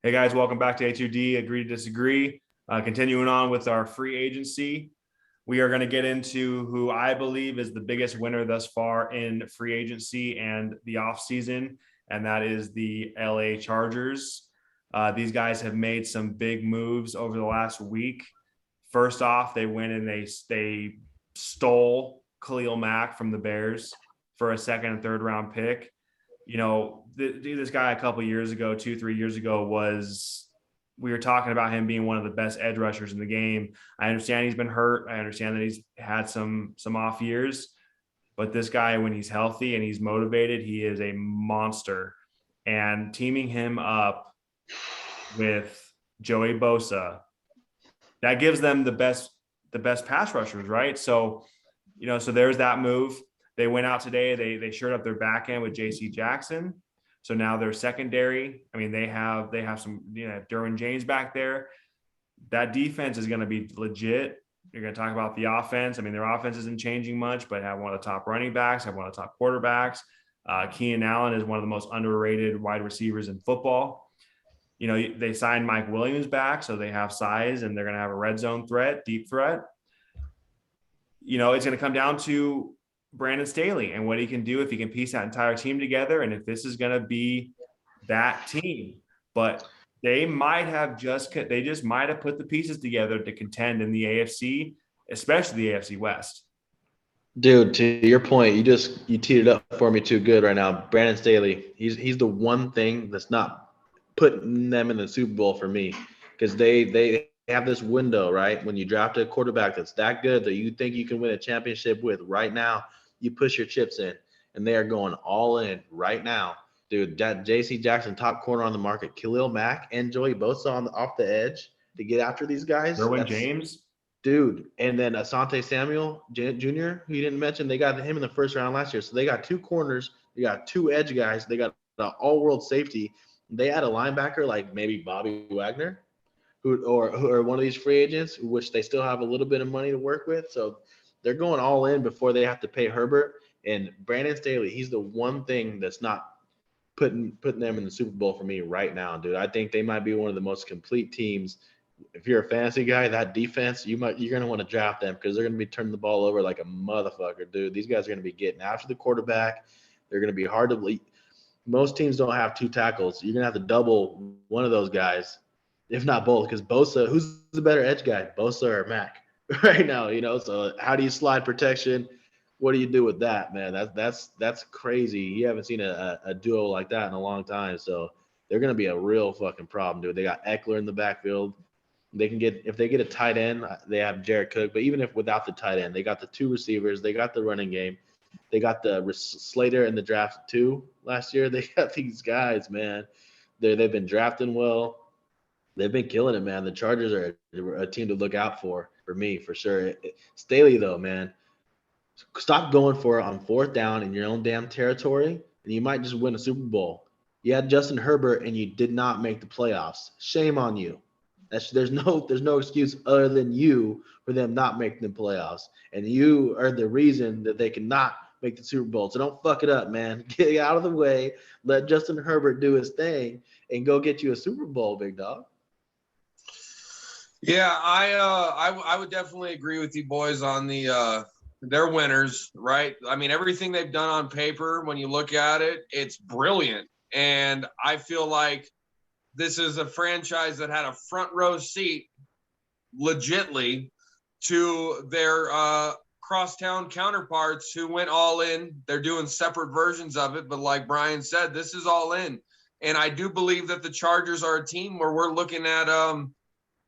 Hey guys, welcome back to A2D, Agree to Disagree. Continuing on with our free agency, we are going to get into who I believe is the biggest winner thus far in free agency and the offseason, and that is the LA Chargers. These guys have made some big moves over the last week. First off, they went and they stole Khalil Mack from the Bears for a second and third round pick. This guy a couple years ago, 2, 3 years ago, we were talking about him being one of the best edge rushers in the game. I understand he's been hurt. I understand that he's had some off years, but this guy, when he's healthy and he's motivated, he is a monster. And teaming him up with Joey Bosa, that gives them the best pass rushers, right? So there's that move. They went out today. They shored up their back end with J.C. Jackson. So now their secondary. I mean, they have some Derwin James back there. That defense is going to be legit. You're going to talk about the offense. I mean, their offense isn't changing much, but have one of the top running backs, have one of the top quarterbacks. Keenan Allen is one of the most underrated wide receivers in football. They signed Mike Williams back, so they have size and they're going to have a red zone threat, deep threat. It's going to come down to Brandon Staley and what he can do if he can piece that entire team together, and if this is going to be that team. But they just might have put the pieces together to contend in the AFC, especially the AFC West. Dude, to your point, you teed it up for me too good right now. Brandon Staley, he's the one thing that's not putting them in the Super Bowl for me, because they have this window, right? When you draft a quarterback that's that good that you think you can win a championship with right now, you push your chips in, and they are going all in right now. Dude, that J.C. Jackson, top corner on the market, Khalil Mack and Joey Bosa off the edge to get after these guys. Derwin That's James. Dude, and then Asante Samuel Jr., who you didn't mention, they got him in the first round last year. So they got two corners, they got two edge guys, they got an all-world safety. They had a linebacker like maybe Bobby Wagner, who are one of these free agents, which they still have a little bit of money to work with. So they're going all in before they have to pay Herbert. And Brandon Staley, he's the one thing that's not putting them in the Super Bowl for me right now, dude. I think they might be one of the most complete teams. If you're a fantasy guy, that defense, you're gonna want to draft them because they're gonna be turning the ball over like a motherfucker, dude. These guys are gonna be getting after the quarterback. They're gonna be hard to beat. Most teams don't have two tackles. You're gonna have to double one of those guys, if not both, because Bosa, who's the better edge guy, Bosa or Mack, right now? So how do you slide protection? What do you do with that, man? That's crazy. You haven't seen a duo like that in a long time. So they're gonna be a real fucking problem, dude. They got Eckler in the backfield. They can get, if they get a tight end, they have Jared Cook. But even if without the tight end, they got the two receivers, they got the running game, they got the Slater in the draft too last year. They got these guys, man. They've been drafting well. They've been killing it, man. The Chargers are a team to look out for me, for sure. Staley, though, man, stop going for it on fourth down in your own damn territory, and you might just win a Super Bowl. You had Justin Herbert, and you did not make the playoffs. Shame on you. There's no excuse other than you for them not making the playoffs, and you are the reason that they cannot make the Super Bowl. So don't fuck it up, man. Get out of the way. Let Justin Herbert do his thing, and go get you a Super Bowl, big dog. Yeah, I would definitely agree with you boys on they're winners, right? I mean, everything they've done on paper, when you look at it, it's brilliant. And I feel like this is a franchise that had a front row seat legitly to their crosstown counterparts who went all in. They're doing separate versions of it, but like Brian said, this is all in. And I do believe that the Chargers are a team where we're looking at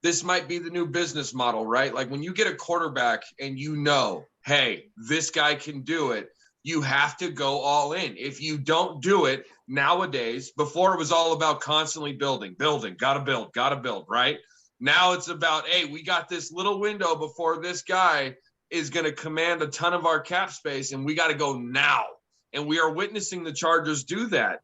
this might be the new business model, right? Like when you get a quarterback and hey, this guy can do it, you have to go all in. If you don't do it nowadays, before it was all about constantly building, gotta build, right? Now it's about, hey, we got this little window before this guy is going to command a ton of our cap space, and we got to go now. And we are witnessing the Chargers do that.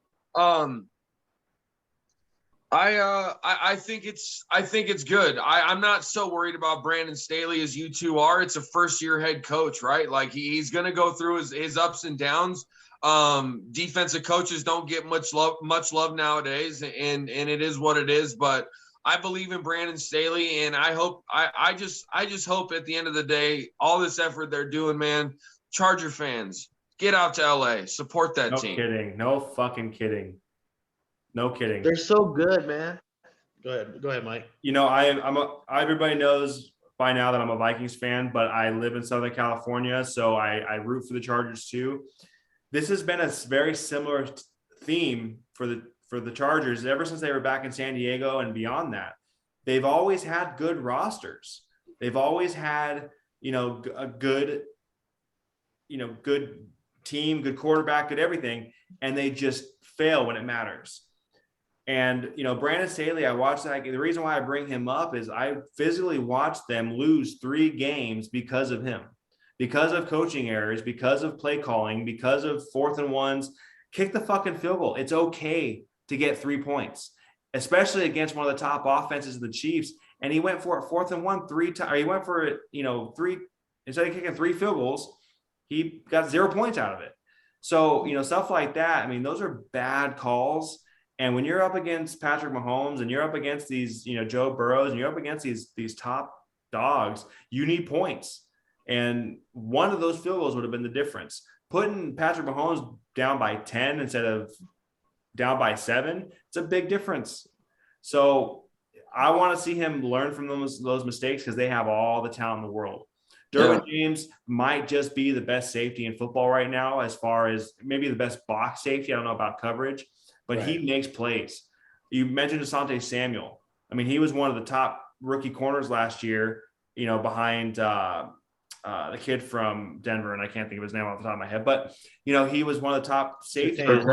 I think it's good. I'm not so worried about Brandon Staley as you two are. It's a first-year head coach, right? Like he's going to go through his ups and downs. Defensive coaches don't get much love nowadays, and it is what it is. But I believe in Brandon Staley, and I just hope at the end of the day, all this effort they're doing, man, Charger fans, get out to LA, support that No team. kidding. No fucking kidding. No kidding. They're so good, man. Go ahead, Mike. You know, everybody knows by now that I'm a Vikings fan, but I live in Southern California, so I root for the Chargers too. This has been a very similar theme for the Chargers ever since they were back in San Diego and beyond that. They've always had good rosters. They've always had, a good team, good quarterback, good everything, and they just fail when it matters. And, Brandon Staley, I watched that. The reason why I bring him up is I physically watched them lose 3 games because of him, because of coaching errors, because of play calling, because of 4th and 1s. Kick the fucking field goal. It's okay to get 3 points, especially against one of the top offenses of the Chiefs. And he went for it 4th and 1 3 times. Or he went for it, 3, instead of kicking 3 field goals, he got 0 points out of it. So, stuff like that. I mean, those are bad calls. And when you're up against Patrick Mahomes and you're up against these, Joe Burrows, and you're up against these top dogs, you need points. And one of those field goals would have been the difference. Putting Patrick Mahomes down by 10 instead of down by 7, it's a big difference. So I want to see him learn from those mistakes because they have all the talent in the world. Derwin James might just be the best safety in football right now, as far as maybe the best box safety. I don't know about coverage, but he makes plays. You mentioned Asante Samuel. I mean, he was one of the top rookie corners last year, behind the kid from Denver, and I can't think of his name off the top of my head, but, he was one of the top safeties.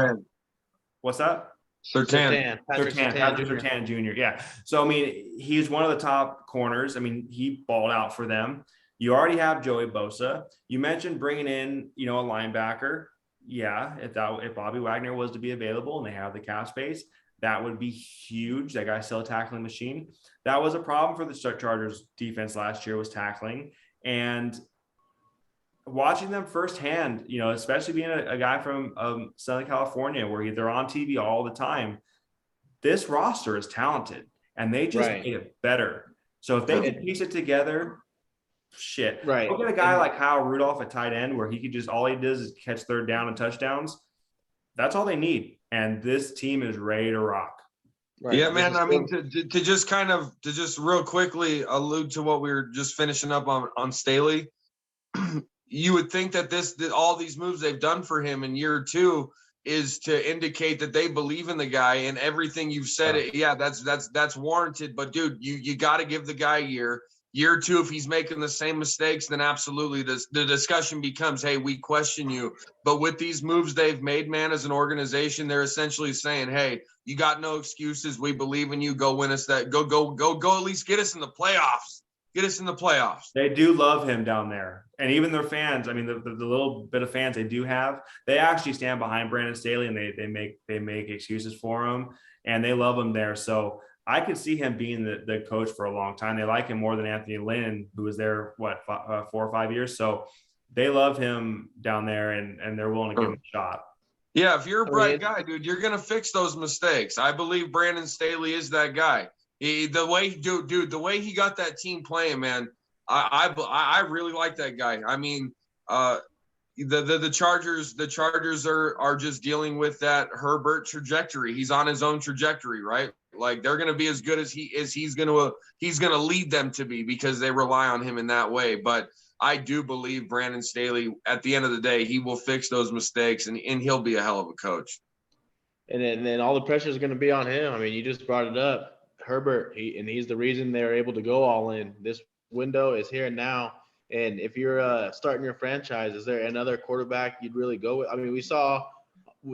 What's that? Patrick Surtain Jr. Yeah. So, I mean, he's one of the top corners. I mean, he balled out for them. You already have Joey Bosa. You mentioned bringing in, a linebacker. Yeah, if Bobby Wagner was to be available and they have the cap space, that would be huge. That guy's still a tackling machine. That was a problem for the Chargers defense last year, was tackling. And watching them firsthand, especially being a guy from Southern California where they're on TV all the time, this roster is talented and they just made it better. So if they can piece it together, shit. Right. Look at a guy like Kyle Rudolph at tight end where he could just, all he does is catch 3rd down and touchdowns. That's all they need. And this team is ready to rock. Right. Yeah, man. I mean, to just real quickly allude to what we were just finishing up on Staley. You would think that all these moves they've done for him in year 2 is to indicate that they believe in the guy, and everything you've said. Yeah, that's warranted. But dude, you got to give the guy a year. Year 2, if he's making the same mistakes, then absolutely the discussion becomes, hey, we question you. But with these moves they've made, man, as an organization, they're essentially saying, hey, you got no excuses. We believe in you. Go win us that. Go at least get us in the playoffs. Get us in the playoffs. They do love him down there. And even their fans, I mean, the little bit of fans they do have, they actually stand behind Brandon Staley, and they make excuses for him, and they love him there. So I could see him being the coach for a long time. They like him more than Anthony Lynn, who was there, 4 or 5 years. So they love him down there, and they're willing to give him a shot. Yeah, if you're a bright guy, dude, you're going to fix those mistakes. I believe Brandon Staley is that guy. The way he got that team playing, man, I really like that guy. I mean, the Chargers are just dealing with that Herbert trajectory. He's on his own trajectory, right? Like they're going to be as good as he's going to lead them to be, because they rely on him in that way. But I do believe Brandon Staley, at the end of the day, he will fix those mistakes, and he'll be a hell of a coach. And then all the pressure is going to be on him. I mean, you just brought it up. Herbert, he's the reason they're able to go all in. This window is here and now. And if you're starting your franchise, is there another quarterback you'd really go with? I mean, we saw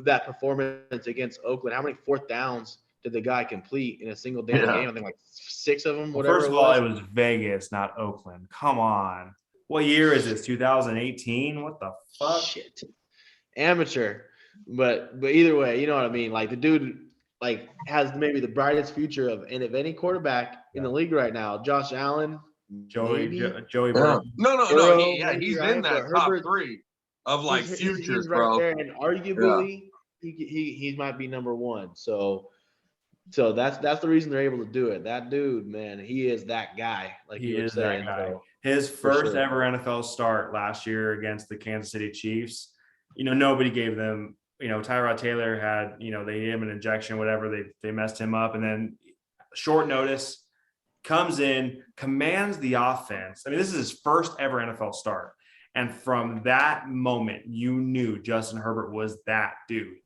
that performance against Oakland. How many 4th downs did the guy complete in a single damn game? I think like 6 of them, whatever. First of all, it was Vegas, not Oakland. Come on. What year is this? 2018? What the fuck? Shit. Amateur. But either way, you know what I mean? Like the dude has maybe the brightest future of any quarterback in the league right now. Josh Allen, Joey Burrow. No. He's in that top 3. of like futures, he's right bro. there, and arguably he might be number one. So that's the reason they're able to do it. That dude, man, he is that guy, like He you were is that saying. guy. So His for first sure. ever NFL start last year against the Kansas City Chiefs. Nobody gave them. Tyrod Taylor had. They gave him an injection, whatever. They messed him up, and then short notice comes in, commands the offense. I mean, this is his first ever NFL start, and from that moment, you knew Justin Herbert was that dude.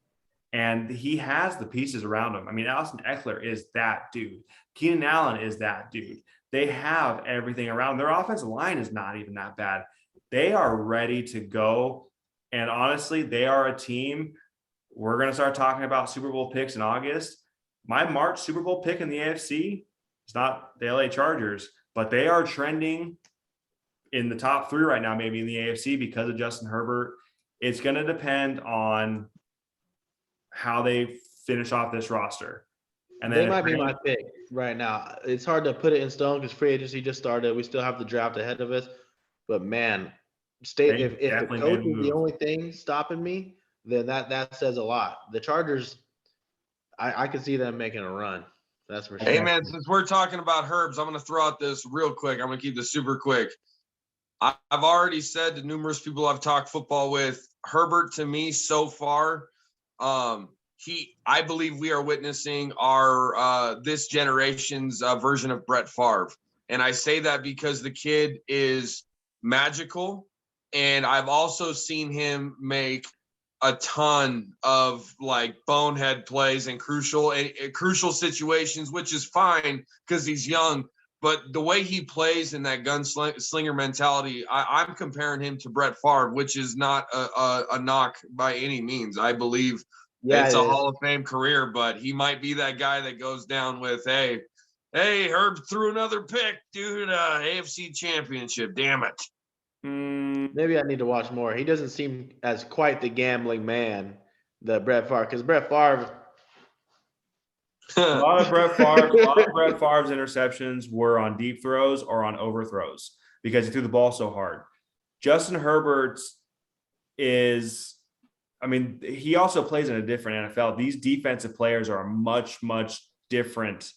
And he has the pieces around him. I mean, Austin Eckler is that dude. Keenan Allen is that dude. They have everything around. Their offensive line is not even that bad. They are ready to go. And honestly, they are a team. We're going to start talking about Super Bowl picks in August. My March Super Bowl pick in the AFC, it's not the LA Chargers, but they are trending in the top 3 right now, maybe in the AFC because of Justin Herbert. It's going to depend on how they finish off this roster. And then they might be my pick right now. It's hard to put it in stone because free agency just started. We still have the draft ahead of us. But man, if the coach is the only thing stopping me, then that says a lot. The Chargers, I can see them making a run. That's for sure. Hey man, since we're talking about Herbs, I'm gonna throw out this real quick. I'm gonna keep this super quick. I've already said to numerous people I've talked football with, Herbert to me so far, I believe we are witnessing our this generation's version of Brett Favre. And I say that because the kid is magical. And I've also seen him make a ton of like bonehead plays and crucial situations, which is fine because he's young. But the way he plays in that gunslinger mentality, I'm comparing him to Brett Favre, which is not a knock by any means. I believe it's a Hall of Fame career, but he might be that guy that goes down with, hey, Herb threw another pick, dude, AFC Championship, damn it. Maybe I need to watch more. He doesn't seem as quite the gambling man that Brett Favre, because Brett Favre. a lot of Brett Favre's interceptions were on deep throws or on overthrows because he threw the ball so hard. Justin Herbert's he also plays in a different NFL. These defensive players are a much, much different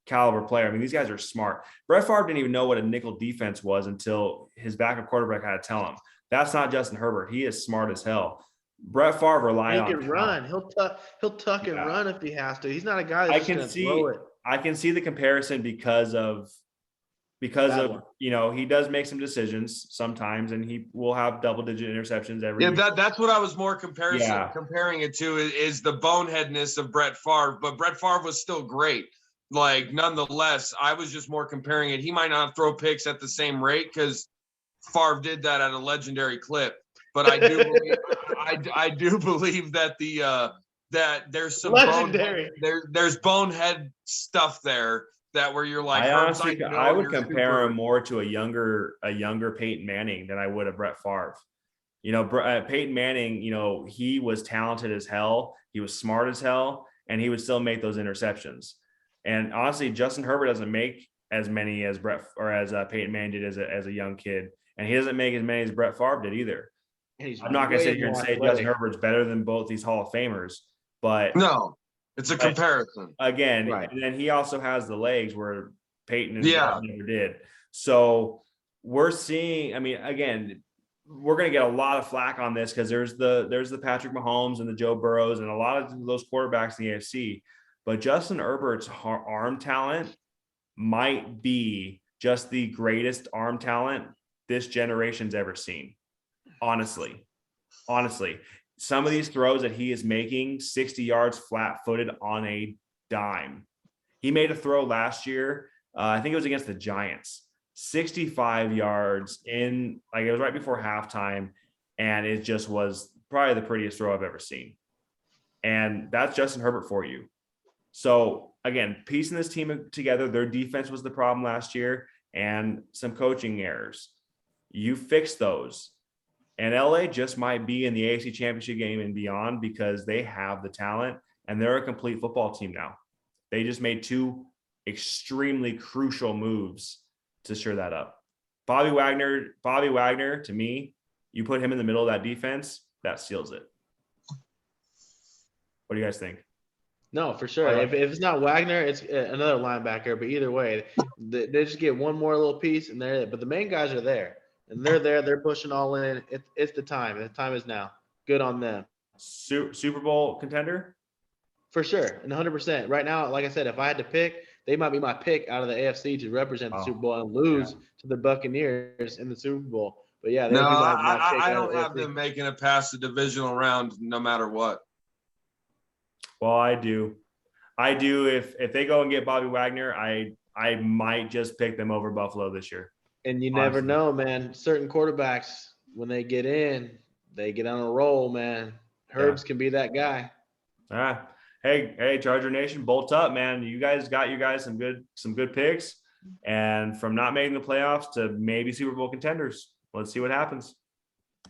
caliber player. I mean, these guys are smart. Brett Favre didn't even know what a nickel defense was until his backup quarterback had to tell him. That's not Justin Herbert. He is smart as hell. Brett Favre relied on. He can run. He'll tuck and run if he has to. He's not a guy that's going to throw it. I can see the comparison because of he does make some decisions sometimes, and he will have double-digit interceptions every year. That's what I was more comparing it to is the boneheadness of Brett Favre. But Brett Favre was still great. Like, nonetheless, I was just more comparing it. He might not throw picks at the same rate because Favre did that at a legendary clip. But I do believe, I do believe that that there's some legendary. There's bonehead stuff there that where you're like, I would compare him more to a younger Peyton Manning than I would a Brett Favre. Peyton Manning, he was talented as hell, he was smart as hell, and he would still make those interceptions. And honestly, Justin Herbert doesn't make as many as Peyton Manning did as a young kid, and he doesn't make as many as Brett Favre did either. I'm not going to sit here and say Justin Herbert's better than both these Hall of Famers, but no, it's a comparison. Again, right. And then he also has the legs where Peyton and never did. So we're seeing. I mean, again, we're going to get a lot of flack on this because there's the Patrick Mahomes and the Joe Burrows and a lot of those quarterbacks in the AFC. But Justin Herbert's arm talent might be just the greatest arm talent this generation's ever seen. Honestly, some of these throws that he is making 60 yards flat-footed on a dime. He made a throw last year. I think it was against the Giants, 65 yards in, like, it was right before halftime. And it just was probably the prettiest throw I've ever seen. And that's Justin Herbert for you. So again, piecing this team together, their defense was the problem last year and some coaching errors. You fix those. And LA just might be in the AFC Championship game and beyond because they have the talent and they're a complete football team now. They just made 2 extremely crucial moves to shore that up. Bobby Wagner, to me, You put him in the middle of that defense, that seals it. What do you guys think? No, for sure. Okay. If it's not Wagner, it's another linebacker. But either way, they just get one more little piece, and they're. But the main guys are there, and they're there. They're pushing all in. It's the time. The time is now. Good on them. Super Bowl contender? For sure, and 100%. Right now, like I said, if I had to pick, they might be my pick out of the AFC to represent the Super Bowl and lose to the Buccaneers in the Super Bowl. But yeah, they No, would be my pick. I out of don't the have AFC. them making it past the divisional round no matter what. Well, I do. If they go and get Bobby Wagner, I might just pick them over Buffalo this year. And you never know, man. Certain quarterbacks, when they get in, they get on a roll, man. Herbs can be that guy. Hey, Charger Nation, bolt up, man. You guys got some good picks, and from not making the playoffs to maybe Super Bowl contenders. Let's see what happens.